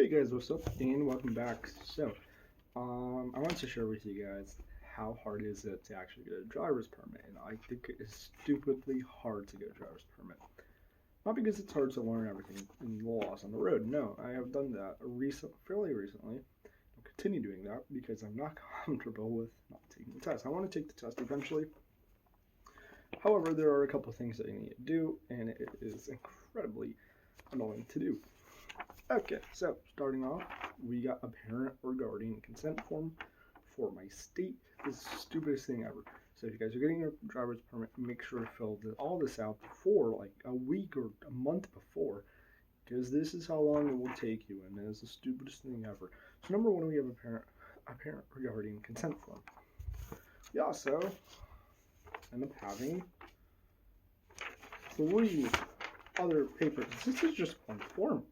Hey guys, what's up? And welcome back. I want to share with you guys how hard is it to actually get a driver's permit, and I think it is stupidly hard to get a driver's permit. Not because it's hard to learn everything in the laws on the road. No, I have done that fairly recently. I'll continue doing that because I'm not comfortable with not taking the test. I want to take the test eventually. However, there are a couple things that you need to do, and it is incredibly annoying to do. Okay, so starting off, we got a parent or guardian consent form for my state. This is the stupidest thing ever. So if you guys are getting your driver's permit, make sure to fill all this out before, like a week or a month before, because this is how long it will take you, and it is the stupidest thing ever. So number one, we have a parent or guardian consent form. We also end up having 3 other papers. This is just one form.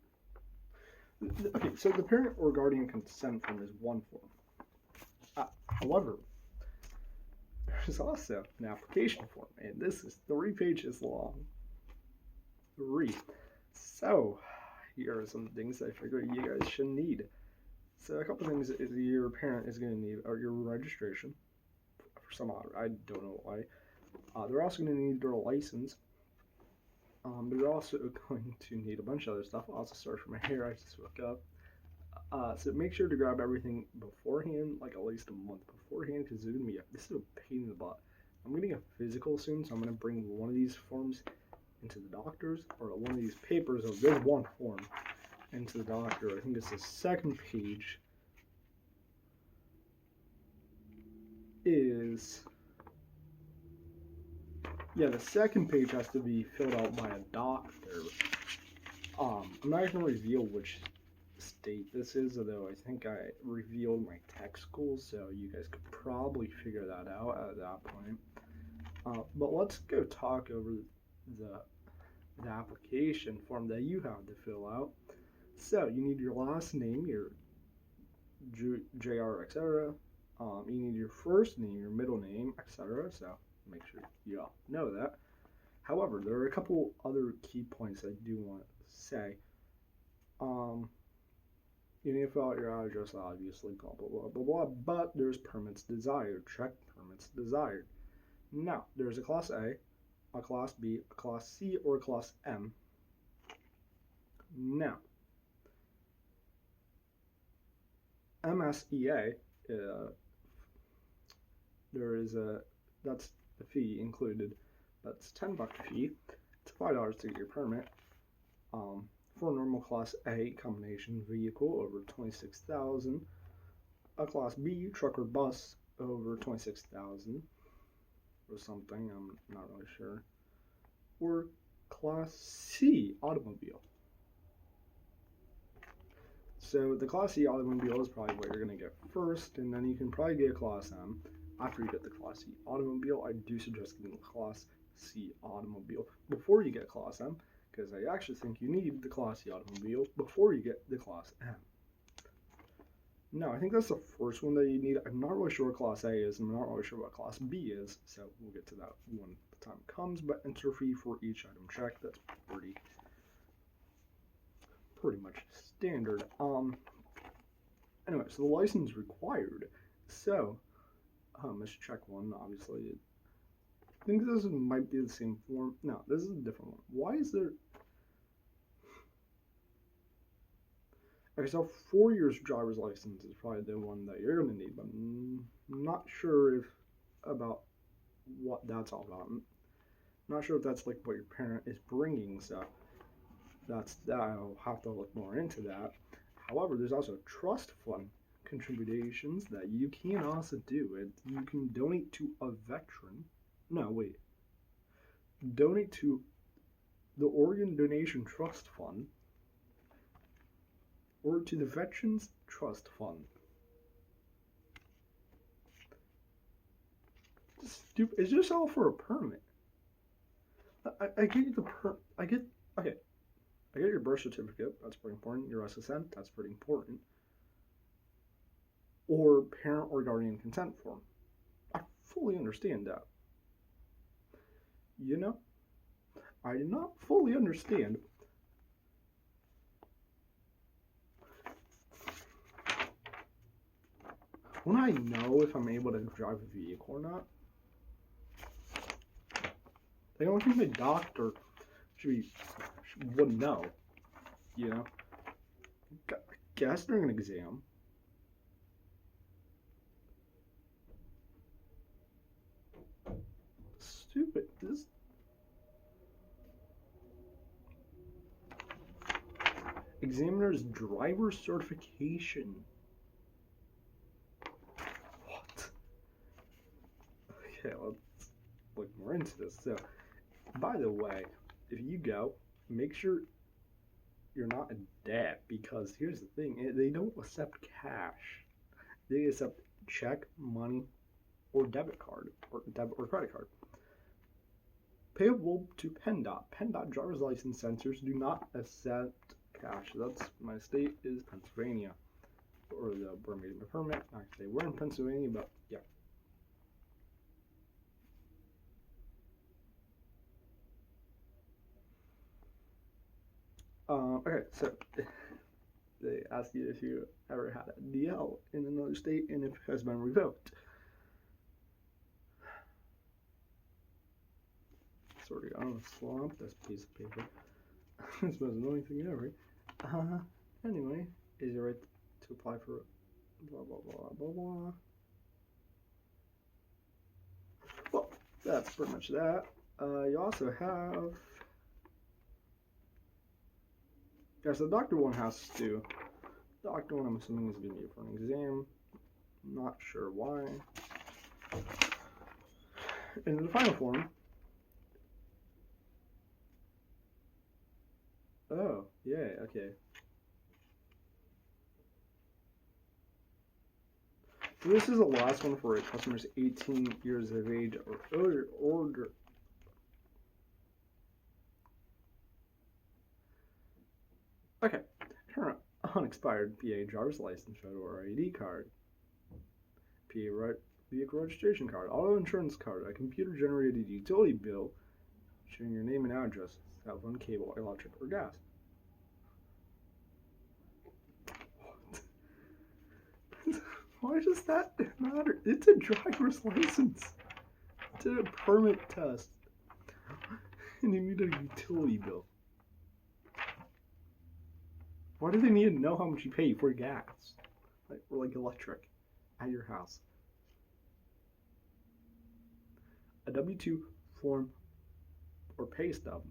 Okay, so the parent or guardian consent form is one form. However, there's also an application form, and this is 3 pages long. 3. So, here are some things I figure you guys should need. So, a couple things your parent is going to need are your registration. For some odd, I don't know why. They're also going to need their license. They're also going to need a bunch of other stuff. I'll also start from my hair. I just woke up. So make sure to grab everything beforehand, like at least a month beforehand, because this is a pain in the butt. I'm getting a physical soon, so I'm going to bring one of these forms into the doctor's, or one of these papers of this one form into the doctor. I think it's the second page the second page has to be filled out by a doctor. I'm not going to reveal which state this is, although I think I revealed my tech school, so you guys could probably figure that out at that point. But let's go talk over the application form that you have to fill out. So you need your last name, your JR, etc. You need your first name, your middle name, etc. So make sure you all know that. However, there are a couple other key points I do want to say. You need to fill out your address, obviously, blah, blah, blah, blah, blah, but there's permits desired. Check permits desired. Now, there's a Class A, a Class B, a Class C, or a Class M. Now, MSEA, that's the fee included. That's $10 fee. It's $5 to get your permit. For a normal Class A combination vehicle over 26,000, a Class B truck or bus over 26,000 or something, I'm not really sure, or Class C automobile. So the Class C automobile is probably what you're going to get first, and then you can probably get a Class M after you get the Class C automobile. I do suggest getting the Class C automobile before you get Class M, because I actually think you need the Class C automobile before you get the Class M. Now, I think that's the first one that you need. I'm not really sure what Class A is, and I'm not really sure what Class B is, so we'll get to that when the time comes, but enter fee for each item check. That's pretty much standard. Anyway, so the license required. So, let's check one, obviously. I think this might be the same form. No, this is a different one. Why is there... Okay, so 4 years driver's license is probably the one that you're going to need, but I'm not sure about what that's all about. I'm not sure if that's like what your parent is bringing, so I'll have to look more into that. However, there's also trust fund contributions that you can also do. You can donate to a veteran. No, wait. Donate to the Organ Donation Trust Fund or to the Veterans Trust Fund. It's just all for a permit. I get your birth certificate. That's pretty important. Your SSN. That's pretty important. Or parent or guardian consent form. I fully understand that. You know, I do not fully understand Wouldn't I know if I'm able to drive a vehicle or not? I don't think my doctor would know, you know? Guess during an exam. Stupid. This examiner's driver certification. What? Okay, let's look more into this. So, by the way, if you go, make sure you're not in debt, because here's the thing, they don't accept cash. They accept check, money, or debit card, or credit card. Payable to PennDOT. PennDOT driver's license centers do not accept cash. That's my state is Pennsylvania, or the where I'm getting my permit. I say we're in Pennsylvania, but yeah. Okay, so they ask you if you ever had a DL in another state and if it has been revoked. Sorry, I'm gonna slump this piece of paper. It's the most annoying thing ever. Anyway, is it right to apply for blah blah blah blah blah? Well, that's pretty much that. You also have. Yeah, so the doctor one has to. Doctor one, I'm assuming, is going to be for an exam. Not sure why. And in the final form. Oh, yeah, okay. So this is the last one for customers 18 years of age or older. Okay, current unexpired PA driver's license photo or ID card, PA vehicle registration card, auto insurance card, a computer-generated utility bill showing your name and address, cell phone, cable, electric, or gas. What? Why does that matter? It's a driver's license. It's a permit test. And you need a utility bill. Why do they need to know how much you pay for gas? Or electric at your house? A W-2 form or pay stub.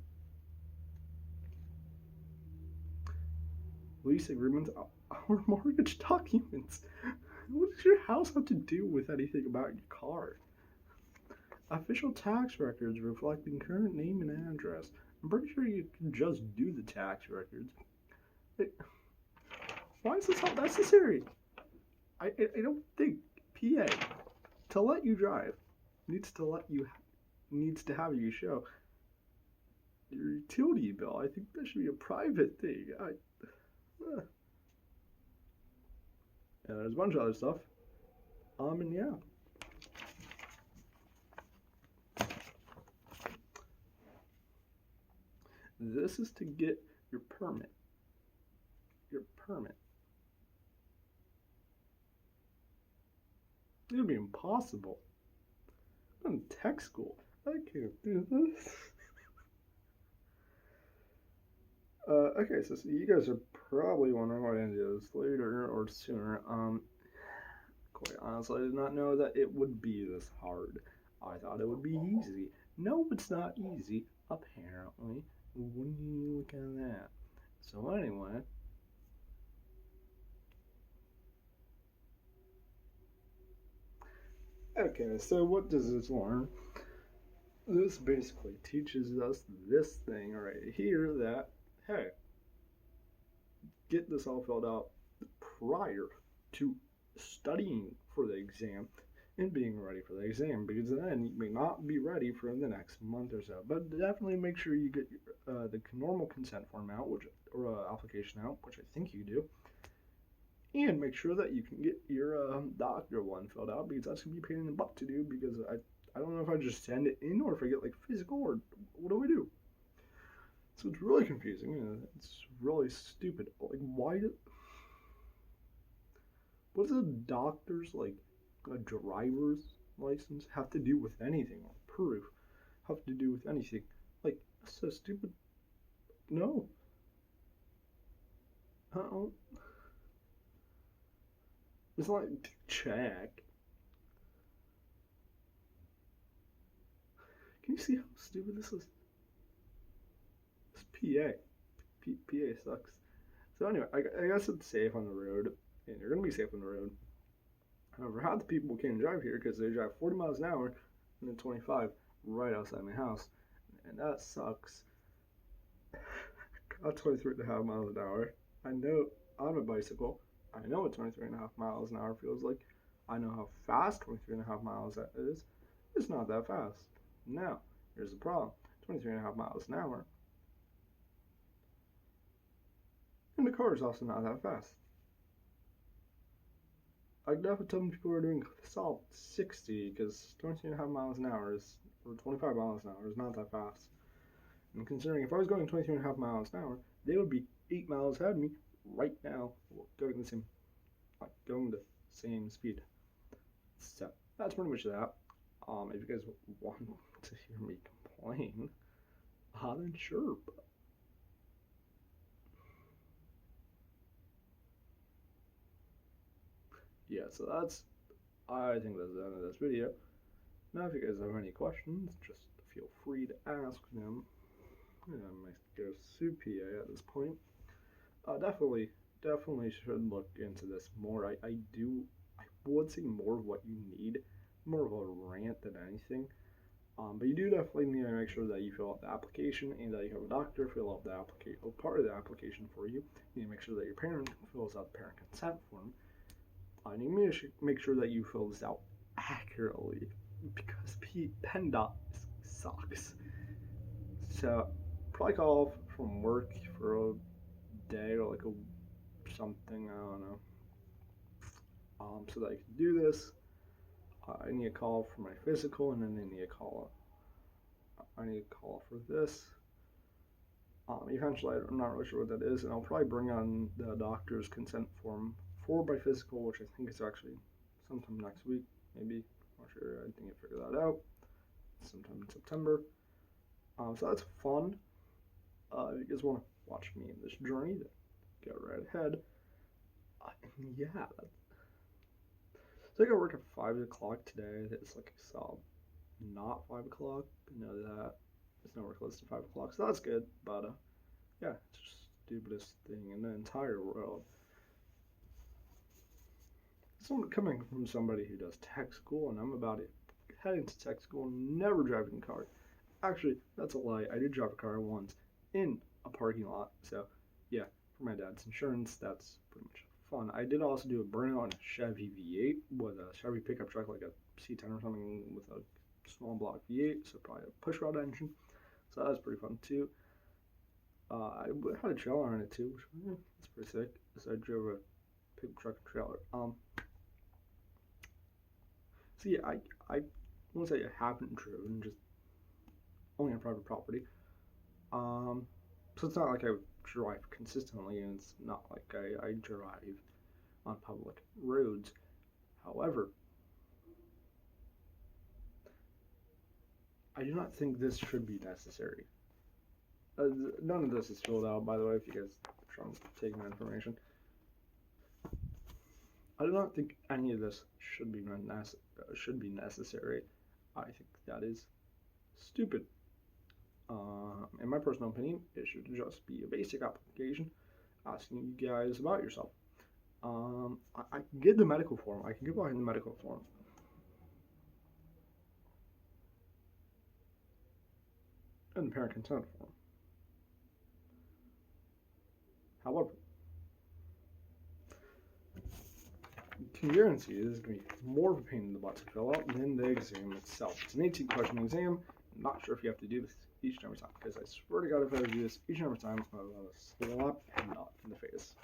Lease agreements or mortgage documents. What does your house have to do with anything about your car? Official tax records reflecting current name and address. I'm pretty sure you can just do the tax records. Why is this all necessary? I don't think PA to let you drive needs to have you show your utility bill. I think that should be a private thing. Yeah, there's a bunch of other stuff. And yeah. This is to get your permit. Your permit. It'll be impossible. I'm in tech school. I can't do this. Okay, so you guys are probably wondering why I didn't do this later or sooner. Quite honestly, I did not know that it would be this hard. I thought it would be easy. No, it's not easy, apparently. When you look at that. So anyway. Okay, so what does this learn? This basically teaches us this thing right here that, hey, get this all filled out prior to studying for the exam and being ready for the exam, because then you may not be ready for the next month or so. But definitely make sure you get the normal consent form out, or application out, which I think you do, and make sure that you can get your doctor one filled out, because that's gonna be a pain in the butt to do. Because I don't know if I just send it in or if I get physical, or what do we do? So it's really confusing. It's really stupid. Why do? What is a doctor's a driver's license have to do with anything, or proof have to do with anything? Like, that's so stupid. No. Oh, it's not like check. Can you see how stupid this is? It's PA sucks. So anyway, I guess it's safe on the road, and you're gonna be safe on the road. However, half the people can't drive here because they drive 40 miles an hour and then 25 right outside my house, and that sucks. Got 23.5 miles an hour. I know on a bicycle. I know what 23.5 miles an hour feels like. I know how fast 23.5 miles that is. It's not that fast. Now, here's the problem. 23.5 miles an hour. And the car is also not that fast. I definitely tell people are doing solid 60 because 23.5 miles an hour is, or 25 miles an hour is not that fast. And considering if I was going 23.5 miles an hour, they would be 8 miles ahead of me right now, going the same speed. So that's pretty much that. If you guys want to hear me complain, then sure. Yeah, so I think that's the end of this video. Now, if you guys have any questions, just feel free to ask them. My go sue PA at this point. Definitely should look into this more. I would say more of what you need, more of a rant than anything. But you do definitely need to make sure that you fill out the application and that you have a doctor fill out the part of the application for you. You need to make sure that your parent fills out the parent consent form. You need to make sure that you fill this out accurately because PennDOT sucks. So probably call off from work for a day or like something, I don't know. So that I can do this. I need a call for my physical, and then I need a call for this. Eventually, I'm not really sure what that is, and I'll probably bring on the doctor's consent form for my physical, which I think is actually sometime next week, maybe. Not sure. I think I figured that out sometime in September. So that's fun. If you guys want to watch me in this journey, then go right ahead. Yeah. So I got work at 5 o'clock today. It's like a solid not 5 o'clock. I know that it's nowhere close to 5 o'clock, so that's good. But yeah, it's just the stupidest thing in the entire world. Someone coming from somebody who does tech school, and I'm about to head into tech school, never driving a car. Actually, that's a lie. I did drive a car once in a parking lot. So yeah, for my dad's insurance, that's pretty much fun. I did also do a burnout in a Chevy V8 with a Chevy pickup truck, like a C10 or something, with a small block V8, so probably a push rod engine. So that was pretty fun too. I had a trailer on it too, which that's pretty sick. So I drove a pickup truck and trailer. So yeah, I won't say I haven't driven, just only on private property. So it's not like I drive consistently, and it's not like I drive on public roads. However, I do not think this should be necessary. None of this is filled out, by the way, if you guys are trying to take my information. I do not think any of this should be necessary. I think that is stupid. In my personal opinion, it should just be a basic application asking you guys about yourself. I can get the medical form. I can get behind the medical form. And the parent consent form. However, I can guarantee you this is going to be more of a pain in the butt to fill out than the exam itself. It's an 18-question exam. I'm not sure if you have to do this each and every time, because I swear to God, if I do this each and every time, I'll slap PennDOT in the face.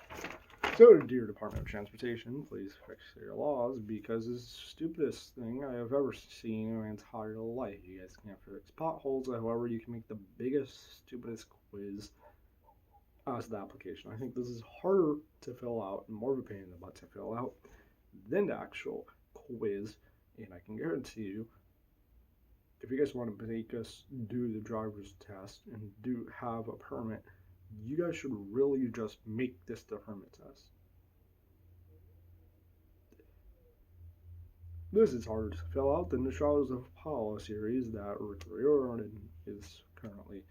So, dear Department of Transportation, please fix your laws, because it's the stupidest thing I have ever seen in my entire life. You guys can fix potholes, however, you can make the biggest, stupidest quiz as the application. I think this is harder to fill out and more of a pain in the butt to fill out than the actual quiz, and I can guarantee you, if you guys want to make us do the driver's test and do have a permit, you guys should really just make this the permit test. This is harder to fill out than the Trials of Apollo series that Rick Riordan is currently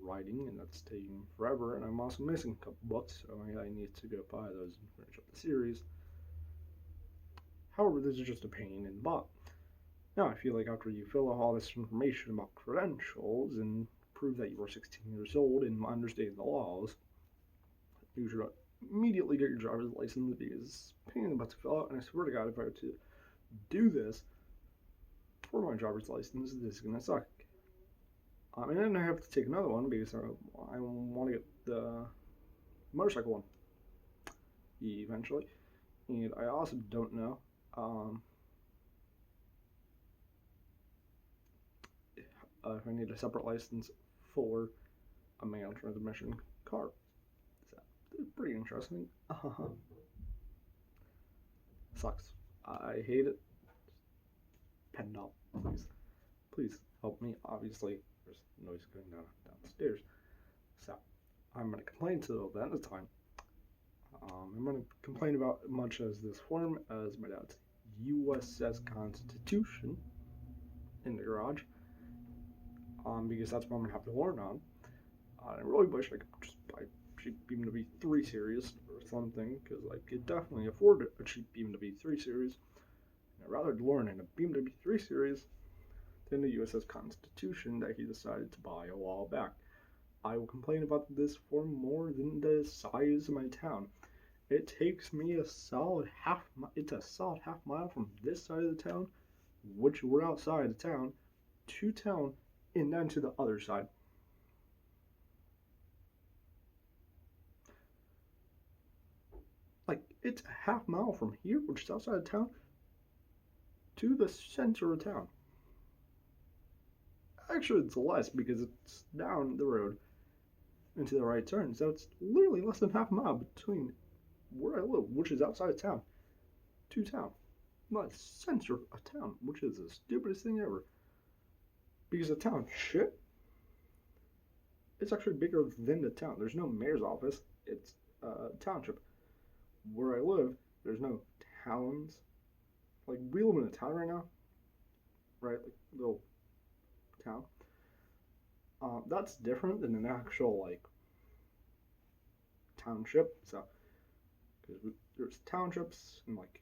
writing, and that's taking forever, and I'm also missing a couple books, so I need to go buy those and finish up the series. However, this is just a pain in the butt. Now, I feel like after you fill out all this information about credentials and prove that you are 16 years old and understand the laws, you should immediately get your driver's license, because it's a pain in the butt to fill out, and I swear to God, if I were to do this for my driver's license, this is going to suck. And then I have to take another one because I want to get the motorcycle one eventually. And I also don't know if I need a separate license for a manual transmission car. So, it's pretty interesting. Sucks. I hate it. Pen up, please. Please help me. Obviously, there's noise going downstairs. So, I'm going to complain to the end of time. I'm going to complain about much as this form as my dad's USS Constitution in the garage. Because that's what I'm going to have to learn on. I really wish I could just buy a cheap BMW 3 Series or something, because I could definitely afford a cheap BMW 3 Series. I'd rather learn in a BMW 3 Series than the USS Constitution that he decided to buy a while back. I will complain about this for more than the size of my town. It takes me a solid half mile from this side of the town, which we're outside of town, to town, and then to the other side. Like, it's a half mile from here, which is outside of town, to the center of town. Actually, it's less because it's down the road into the right turn, so it's literally less than half a mile between where I live, which is outside of town, to town. Not the center of town, which is the stupidest thing ever. Because the town, shit, it's actually bigger than the town. There's no mayor's office. It's a township. Where I live, there's no towns. Like, we live in a town right now, right? Like, little town. That's different than an actual, like, township. So, because there's townships and, like,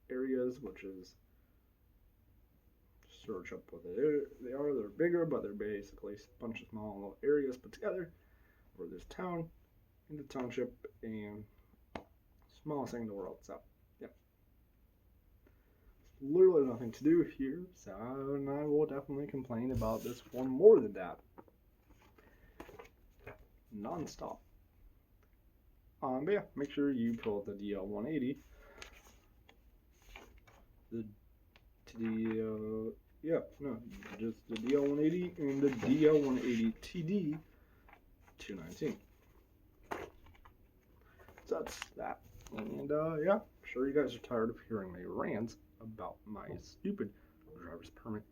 areas, which is, search up what they are. They're bigger, but they're basically a bunch of small little areas put together. Where there's town, and the township, and smallest thing in the world. So, yeah. Literally nothing to do here, so I will definitely complain about this for more than that. Non-stop. But yeah, make sure you pull out the DL180. Just the DL180 and the DL180 TD 219. So that's that. And yeah, I'm sure you guys are tired of hearing my rants about my stupid driver's permit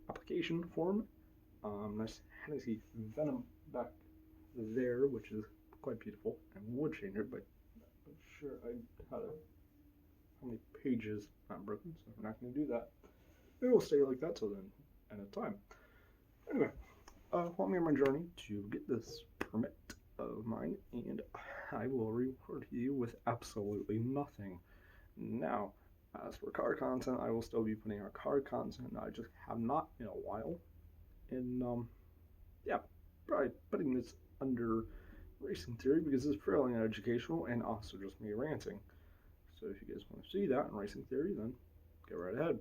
application form. Nice Hennessy Venom back there, which is quite beautiful. I would change it, but I'm sure I had how many pages not broken, so I'm not going to do that. It will stay like that till then end of time. Anyway, follow me on my journey to get this permit of mine, and I will reward you with absolutely nothing. Now, as for car content, I will still be putting out car content. I just have not in a while. And, yeah, probably putting this under racing theory because it's fairly educational and also just me ranting. So if you guys want to see that in racing theory, then go right ahead.